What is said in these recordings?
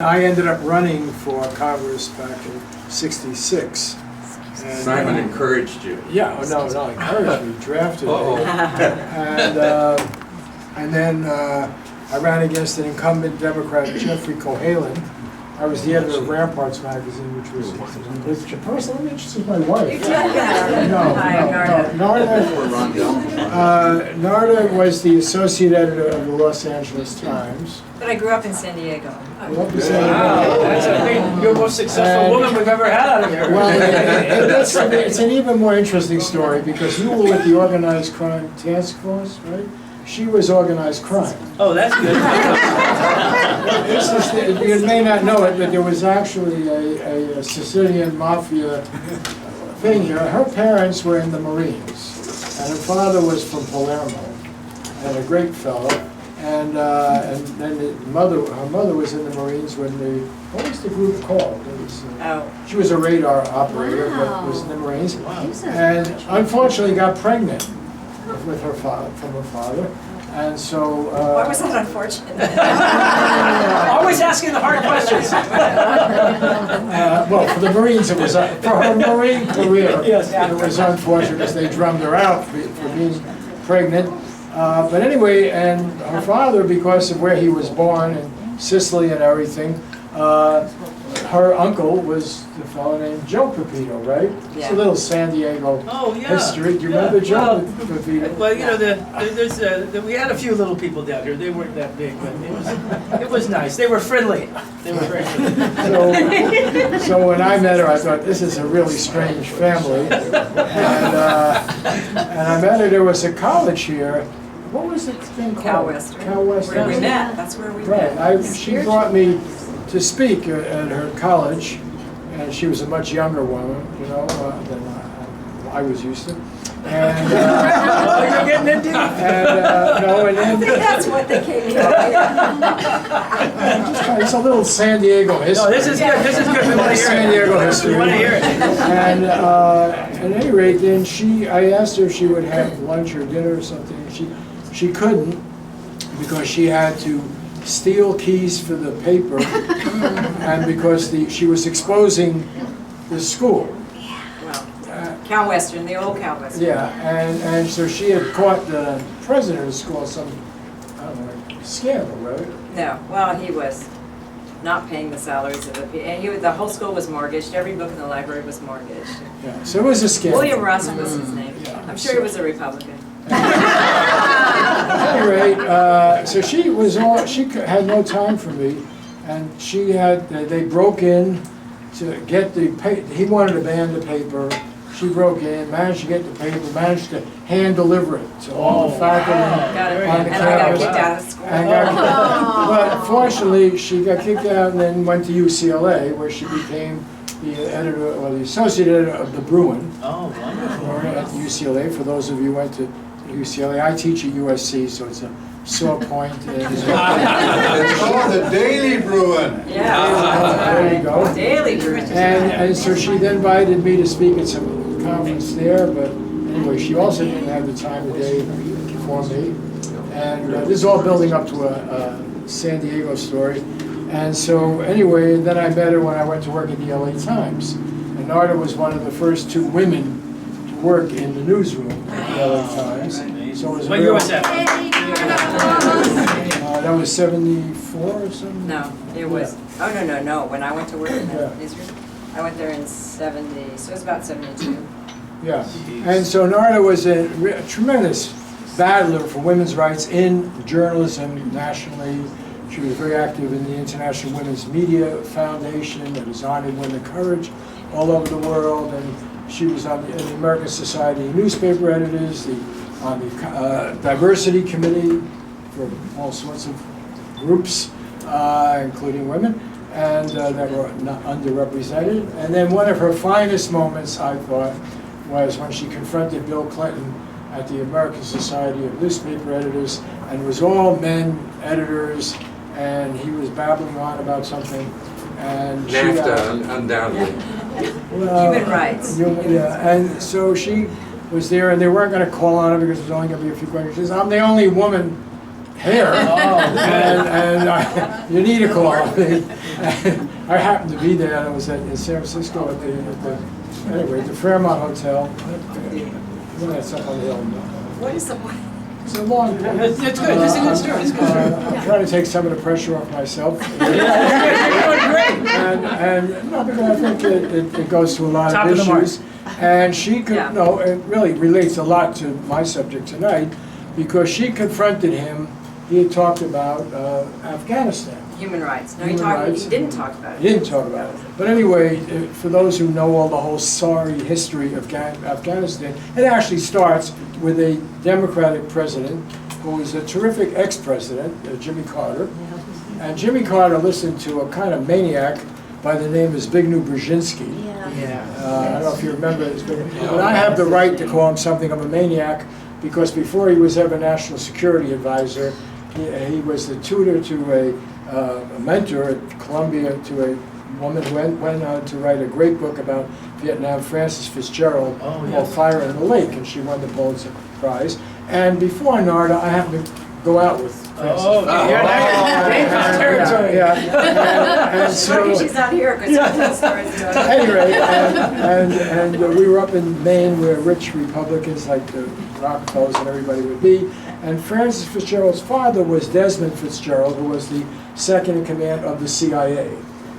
I ended up running for Congress back in '66. Simon encouraged you. Yeah, no, encouraged me, drafted me. And then I ran against an incumbent Democrat, Jeffrey Cohalan. I was the editor of Ramparts magazine, which was personally interested in my wife. Narda was the associate editor of the Los Angeles Times. But I grew up in San Diego. Wow, That's your most successful woman we've ever had out of here. Well, it's an even more interesting story because you were with the Organized Crime Task Force, right? She was organized crime. Oh, that's good. You may not know it, but there was actually a Sicilian mafia thing here. Her parents were in the Marines, and her father was from Palermo, and a great fellow. And then her mother was in the Marines when what was the group called? It was, she was a radar operator, but was in the Marines. And unfortunately got pregnant with her father, from her father. And so... Why was that unfortunate? Always asking the hard questions. Well, for the Marines, it was, for her Marine career, it was unfortunate because they drummed her out for being pregnant. But anyway, and her father, because of where he was born in Sicily and everything, her uncle was the fellow named Joe Pepito, right? Yeah. It's a little San Diego history. Do you remember Joe Pepito? Well, you know, we had a few little people down here. They weren't that big, but it was nice. They were friendly. They were very friendly. So when I met her, I thought, this is a really strange family. And I met her, there was a college here. What was the thing called? Cal Western. Cal Western. Where we met. That's where we Right. met. She brought me to speak at her college, and she was a much younger woman, you know, than I was used to. And you're getting into it? I think that's what they came to. It's a little San Diego history. No, this is good. This is good. We want to hear San it. Diego history. We want to hear it. And at any rate, then I asked her if she would have lunch or dinner or something. She couldn't because she had to steal keys for the paper, and because she was exposing the school. Cal Western, the old Cal Western. Yeah, and so she had caught the president of the school some, I don't know, scandal, right? No, well, he was not paying the salaries of the people. And the whole school was mortgaged. Every book in the library was mortged. Yeah, so it was a scandal. William Rusk was his name. Yeah. I'm sure he was a Republican. At any rate, so she had no time for me, and they broke in to get he wanted to ban the paper. She broke in, managed to get the paper, managed to hand deliver it to all the faculty on the And I got kicked out of school. But fortunately, she got kicked out and then went to UCLA, where she became the editor, or the associate editor of the Bruin. Oh, wonderful. At UCLA, for those of you who went to UCLA. I teach at USC, so it's a sore point. It's called the Daily Bruin. Yeah. There you go. Daily Bruin. And so she then invited me to speak at some conference there, but anyway, she also didn't have the time of day for me. And this is all building up to a San Diego story. And so anyway, then I met her when I went to work at the LA Times. And Narda was one of the first two women to work in the newsroom at the LA Times. So it was What year was that? That was 74 or something? No, it was, oh, no. When I went to work in the Yeah. newsroom, I went there in 70, so it was about 72. Yeah, and so Narda was a tremendous battler for women's rights in journalism nationally. She was very active in the International Women's Media Foundation that was honored Women Courage all over the world, and she was on the American Society of Newspaper Editors, on the Diversity Committee for all sorts of groups, including women, and that were not underrepresented. And then one of her finest moments, I thought, was when she confronted Bill Clinton at the American Society of Newspaper Editors, and it was all men editors, and he was babbling on about something, and NAFTA, undoubtedly. Human rights. Yeah, and so she was there, and they weren't going to call on her because there was only going to be a few questions. She says, I'm the only woman hair. Oh, And you need to call me. I happened to be there, and I was in San Francisco at the Fairmont Hotel. That's up on the hill. What is the, It's a long. It's good. It's a good story. It's a good story. I'm trying to take some of the pressure off myself. You're doing great. And no, because I think it goes to a lot Top of of the mark. issues. And she could, Yeah. no, it really relates a lot to my subject tonight, because she confronted him. He had talked about Afghanistan. human rights? No, Human rights. he didn't talk about it. He didn't talk about it. But anyway, for those who know all the whole sorry history of Afghanistan, it actually starts with a Democratic president who was a terrific ex-president, Jimmy Carter. And Jimmy Carter listened to a kind of maniac by the name of Zbigniew Brzezinski. Yeah. I don't know if you remember this, but I have the right to call him something of a maniac, because before he was ever National Security Advisor, he was the tutor to a mentor at Columbia to a woman who went on to write a great book about Vietnam, Frances Fitzgerald, Oh, called yes. Fire in the Lake, and she won the Pulitzer Prize. And before NARDA, I happened to go out with Frances. Oh, okay. You're dangerous territory. Yeah. And so, Lucky she's not here, because she'll tell stories about it. anyway, and we were up in Maine where rich Republicans like the Rockefellers and everybody would be. And Francis Fitzgerald's father was Desmond Fitzgerald, who was the second in command of the CIA.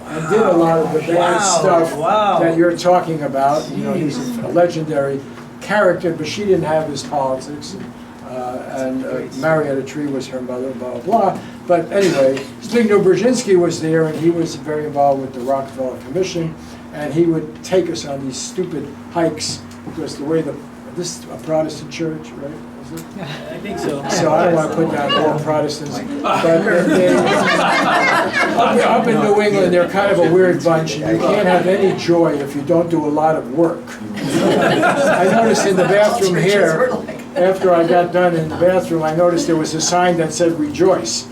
And did a lot of the bad Wow. stuff Wow. that you're talking about. You know, he's a legendary character, but she didn't have his politics. And Marietta Tree was her mother, blah, blah, blah. But anyway, Zbigniew Brzezinski was there, and he was very involved with the Rockefeller Commission, and he would take us on these stupid hikes, because the way this is a Protestant church, right? Is it? I think so. So I don't want to put down all Protestants, but up in New England, they're kind of a weird bunch, and you can't have any joy if you don't do a lot of work. I noticed in the bathroom here, after I got done in the bathroom, I noticed there was a sign that said "Rejoice."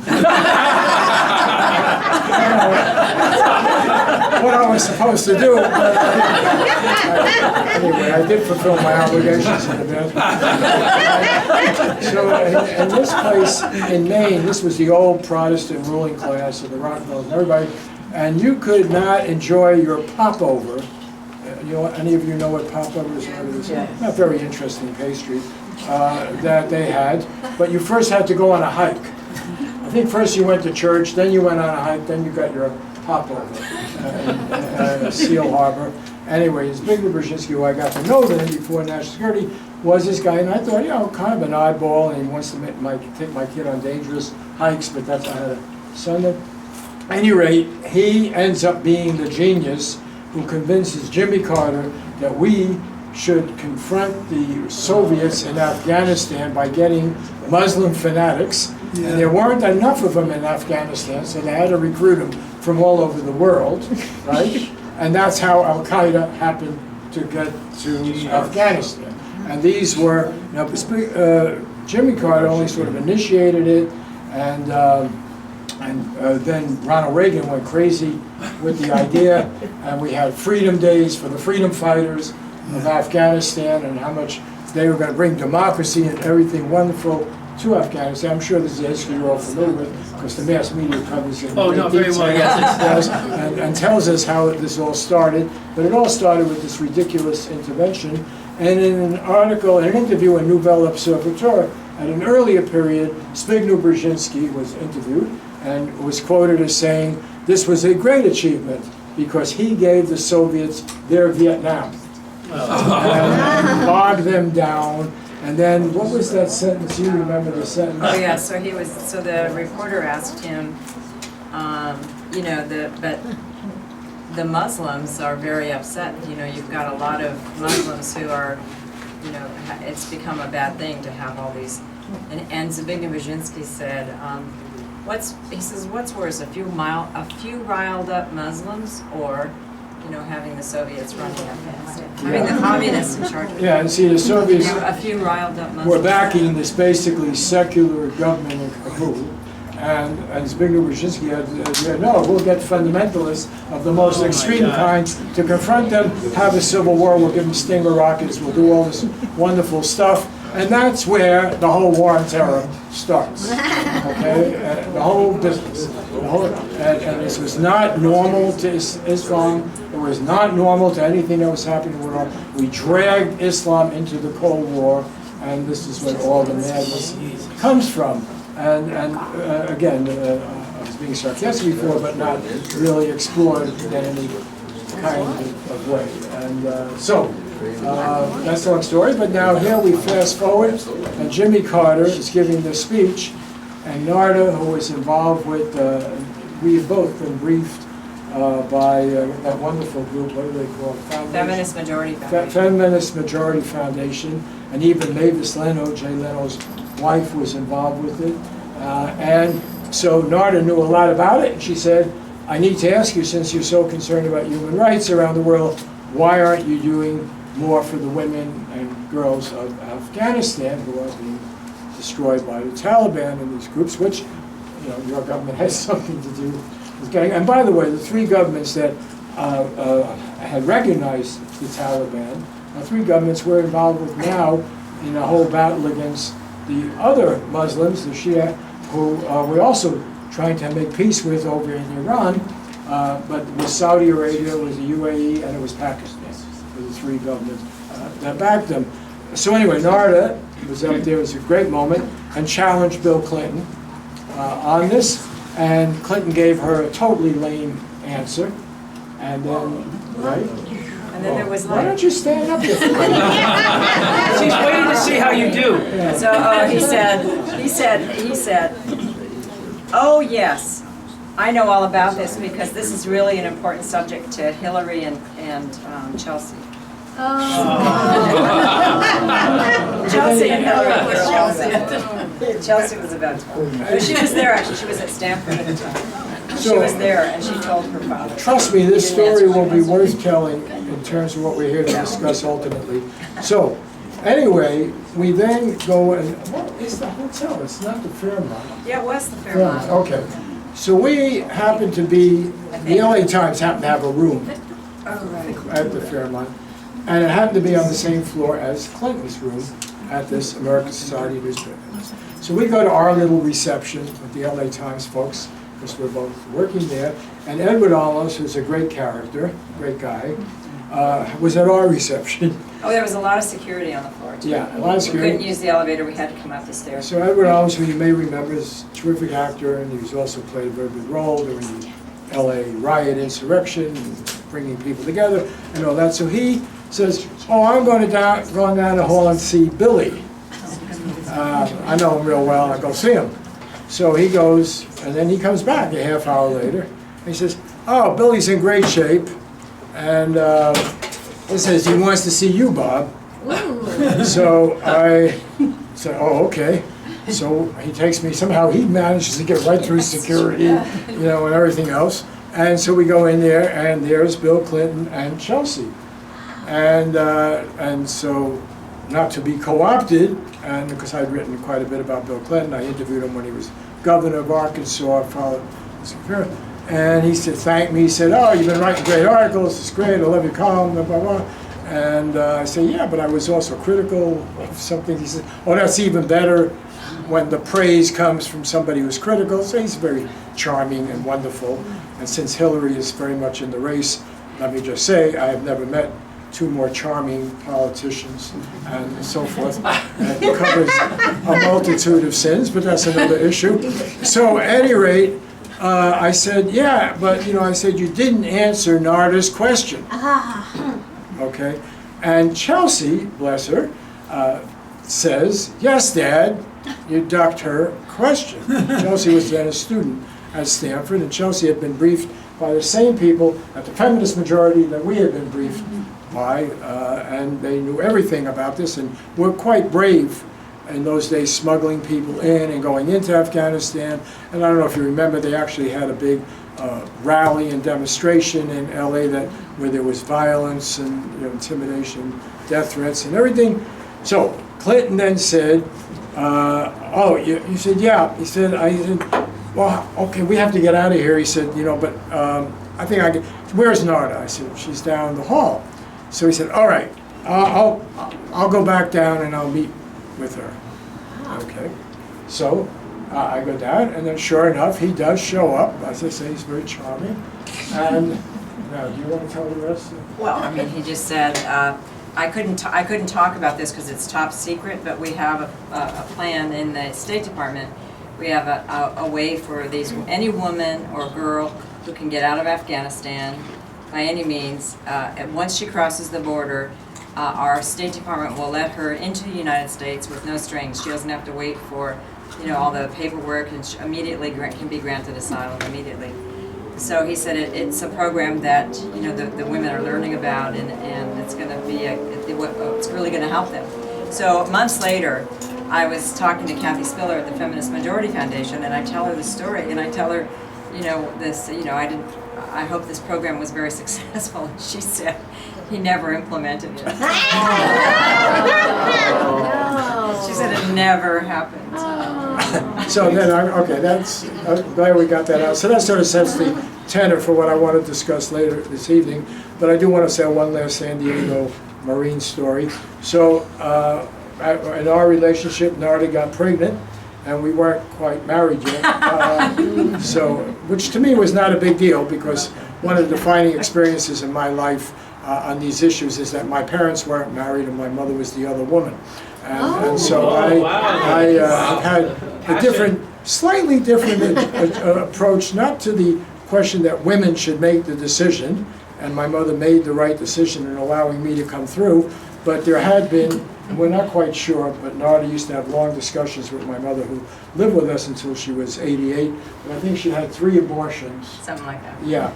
What I was supposed to do, but anyway, I did fulfill my obligations in the bathroom. So in this place in Maine, this was the old Protestant ruling class of the Rockefellers and everybody, and you could not enjoy your popover. You know, any of you know what popover is? Yes. Not very interesting pastry that they had, but you first had to go on a hike. I think first you went to church, then you went on a hike, then you got your popover in Seal Harbor. Anyway, Zbigniew Brzezinski, who I got to know then before National Security, was this guy, and I thought, you know, kind of an oddball, and he wants to take my kid on dangerous hikes, but that's, I had a son that. At any rate, he ends up being the genius who convinces Jimmy Carter that we should confront the Soviets in Afghanistan by getting Muslim fanatics. And there weren't enough of them in Afghanistan, so they had to recruit them from all over the world, right? And that's how Al-Qaeda happened to get to Afghanistan. And these were, you know, Jimmy Carter only sort of initiated it, and then Ronald Reagan went crazy with the idea, and we had freedom days for the freedom fighters of Afghanistan, and how much they were going to bring democracy and everything wonderful to Afghanistan. I'm sure this is a history you're all familiar with, because the mass media covers it in Oh, no, great very well, detail, yes. and tells us how this all started. But it all started with this ridiculous intervention. And in an article, in an interview in Nouvelle Observateur, at an earlier period, Zbigniew Brzezinski was interviewed and was quoted as saying, this was a great achievement because he gave the Soviets their Vietnam. And bogged them down. And then, what was that sentence? You remember the sentence? Oh, yeah, so the reporter asked him, you know, but the Muslims are very upset. You know, you've got a lot of Muslims who are, you know, it's become a bad thing to have all these. And Zbigniew Brzezinski said, he says, what's worse, a few riled up Muslims, or, you know, having the Soviets running Afghanistan, having the communists in charge of it. Yeah, and see, the Soviets A few riled up Muslims. were backing this basically secular government in Kabul. And Zbigniew Brzezinski had, no, we'll get fundamentalists of the most extreme kind to confront them, have a civil war, we'll give them Stinger rockets, we'll do all this wonderful stuff. And that's where the whole war on terror starts, okay? The whole business. And this was not normal to Islam. It was not normal to anything that was happening in the world. We dragged Islam into the Cold War, and this is where all the madness comes from. And again, I was being sarcastic before, but not really explored in any kind of way. And so, that's a long story, but now here we fast forward, and Jimmy Carter is giving the speech, and Narda, who was involved with, we have both been briefed by that wonderful group, what do they call it? Feminist Majority Foundation. Feminist Majority Foundation, and even Mavis Leno, Jay Leno's wife, was involved with it. And so Narda knew a lot about it, and she said, I need to ask you, since you're so concerned about human rights around the world, why aren't you doing more for the women and girls of Afghanistan who are being destroyed by the Taliban and these groups, which, you know, your government has something to do with getting. And by the way, the three governments that had recognized the Taliban, three governments we're involved with now in a whole battle against the other Muslims, the Shia, who we're also trying to make peace with over in Iran, but it was Saudi Arabia, it was the UAE, and it was Pakistan. The three governments that backed them. So anyway, Narda was up there, it was a great moment, and challenged Bill Clinton on this, and Clinton gave her a totally lame answer, and then, right? And then there was Why like, don't you stand up here? She's waiting to see how you do. so he said, oh yes, I know all about this because this is really an important subject to Hillary and Chelsea. Chelsea and Hillary was Chelsea. Chelsea was about 12. But she was there actually, she was at Stanford at the time. She was there and she told her father. Trust me, this story will be worth telling in terms of what we're here to discuss ultimately. So, anyway, we then go and, what is the hotel? It's not the Fairmont. Yeah, it was the Fairmont. Okay. So we happen to be, the LA Times happened to have a room Oh, right. at the Fairmont, and it happened to be on the same floor as Clinton's room at this American Society of Newspapers. So we go to our little reception with the LA Times folks, because we're both working there, and Edward Olmos, who's a great character, great guy, was at our reception. Oh, there was a lot of security on the floor too. Yeah, a lot of We security. couldn't use the elevator, we had to come up the stairs. So Edward Olmos, who you may remember, is a terrific actor, and he's also played a very big role during the LA riot insurrection, and bringing people together, and all that. So he says, oh, I'm going down the hall and see Billy. I know him real well, I go see him. So he goes, and then he comes back a half hour later, and he says, oh, Billy's in great shape, and he says he wants to see you, Bob. So I said, oh, okay. So he takes me, somehow he manages to get right through security, you know, and everything else. And so we go in there, and there's Bill Clinton and Chelsea. And so, not to be co-opted, and because I'd written quite a bit about Bill Clinton, I interviewed him when he was governor of Arkansas, and he said, thanked me, he said, oh, you've been writing great articles, it's great, I love your column, blah, blah, blah. And I said, yeah, but I was also critical of something. He said, oh, that's even better when the praise comes from somebody who's critical. So he's very charming and wonderful. And since Hillary is very much in the race, let me just say, I have never met two more charming politicians and so forth. And it covers a multitude of sins, but that's another issue. So at any rate, I said, yeah, but I said, you didn't answer Narda's question. Okay, and Chelsea, bless her, says, yes, Dad, you ducked her question. Chelsea was then a student at Stanford, and Chelsea had been briefed by the same people at the feminist majority that we had been briefed by, and they knew everything about this, and were quite brave in those days, smuggling people in and going into Afghanistan. And I don't know if you remember, they actually had a big rally and demonstration in LA where there was violence and intimidation, death threats and everything. So Clinton then said, oh, you said, yeah. He said, I said, well, okay, we have to get out of here. He said, but I think I can. Where's Narda? I said, she's down the hall. So he said, all right, I'll go back down and I'll meet with her. Okay, so I go down, and then sure enough, he does show up. As I say, he's very charming. And now, do you want to tell the rest? Well, I mean, he just said, I couldn't talk about this because it's top secret, but we have a plan in the State Department. We have a way for any woman or girl who can get out of Afghanistan by any means. And once she crosses the border, our State Department will let her into the United States with no strings. She doesn't have to wait for, all the paperwork, and she immediately can be granted asylum immediately. So he said it's a program that the women are learning about, and it's going to be it's really going to help them. So months later, I was talking to Kathy Spiller at the Feminist Majority Foundation, and I tell her the story, and I tell her, I hope this program was very successful. And she said he never implemented it. She said it never happened. So then, that's, glad we got that out. So that sort of sets the tenor for what I want to discuss later this evening. But I do want to say one last San Diego Marine story. So in our relationship, Narda got pregnant, and we weren't quite married yet. Which to me was not a big deal, because one of the defining experiences in my life on these issues is that my parents weren't married and my mother was the other woman. And so I have had a slightly different approach, not to the question that women should make the decision, and my mother made the right decision in allowing me to come through, but there had been, and we're not quite sure, but Narda used to have long discussions with my mother, who lived with us until she was 88, and I think she had 3 abortions. Something like that. Yeah,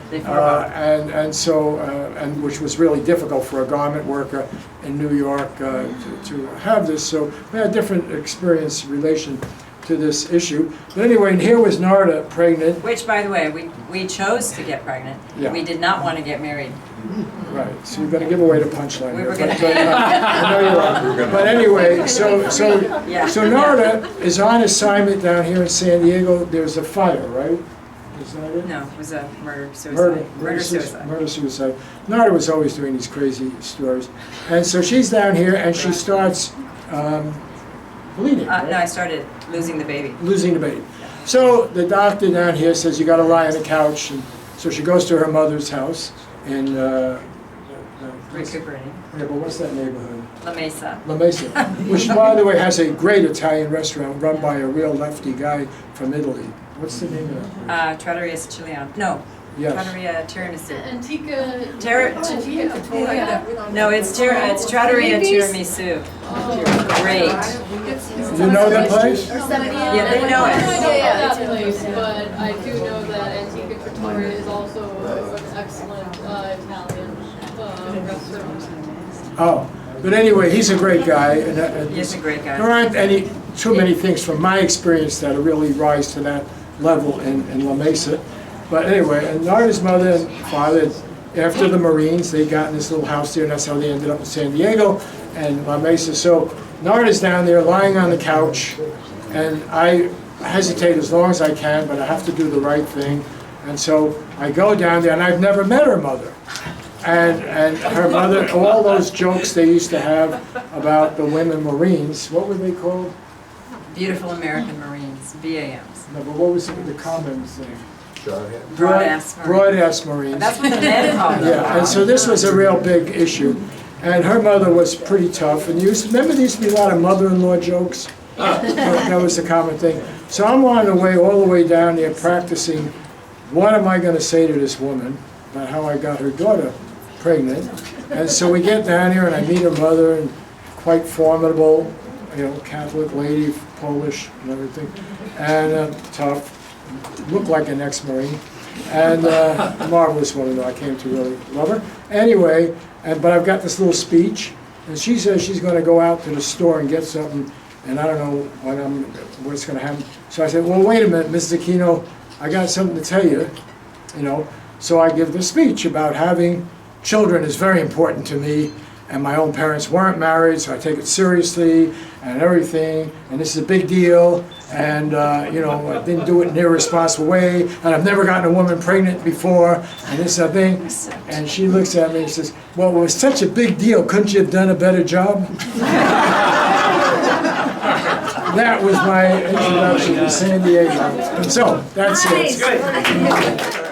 and which was really difficult for a garment worker in New York to have this. So we had a different experience relation to this issue. But anyway, and here was Narda pregnant. Which, by the way, we chose to get pregnant. Yeah. We did not want to get married. Right, so you're going to give away the punchline We here. were going I know you are. But anyway, so Narda is on assignment down here in San Diego. There's a fire, right? Is that it? No, it was a murder-suicide. Murder-suicide. Murder-suicide. Narda was always doing these crazy stories. And so she's down here, and she starts bleeding, right? No, I started losing the baby. Losing the baby. So the doctor down here says, you got to lie on the couch. And so she goes to her mother's house in Recuperating. yeah, but what's that neighborhood? La Mesa. La Mesa, which by the way has a great Italian restaurant run by a real lefty guy from Italy. What's the name of that? Trattoria Siciliana. No. Yes. Trattoria Tiramisu. Antica. No, it's Trattoria Tiramisu. Great. You know that place? Yeah, they know it. I don't know that place, but I do know that Antica Trattoria is also an excellent Italian restaurant. Oh, but anyway, he's a great guy. And He's a great guy. there aren't too many things from my experience that really rise to that level in La Mesa. But anyway, and Narda's mother and father, after the Marines, they got in this little house there, and that's how they ended up in San Diego and La Mesa. So Narda's down there lying on the couch, and I hesitate as long as I can, but I have to do the right thing. And so I go down there, and I've never met her mother. And her mother, all those jokes they used to have about the women Marines, what were they called? Beautiful American Marines, BAMs. No, but what was the common thing? Broad-ass Marines. Broad-ass Marines. That's what the men called them. Yeah, and so this was a real big issue. And her mother was pretty tough. And remember there used to be a lot of mother-in-law jokes? That was the common thing. So I'm on the way, all the way down there, practicing what am I going to say to this woman about how I got her daughter pregnant. And so we get down here, and I meet her mother, and quite formidable, Catholic lady, Polish and everything, and tough, looked like an ex-Marine, and a marvelous woman, though I came to really love her. Anyway, but I've got this little speech, and she says she's going to go out to the store and get something, and I don't know what's going to happen. So I said, well, wait a minute, Mrs. Aquino, I got something to tell you, So I give the speech about having children is very important to me, and my own parents weren't married, so I take it seriously and everything, and this is a big deal, and I didn't do it in an irresponsible way, and I've never gotten a woman pregnant before, and this thing. And she looks at me and says, well, it was such a big deal, couldn't you have done a better job? that was my introduction to San Diego. So, that's it. Nice.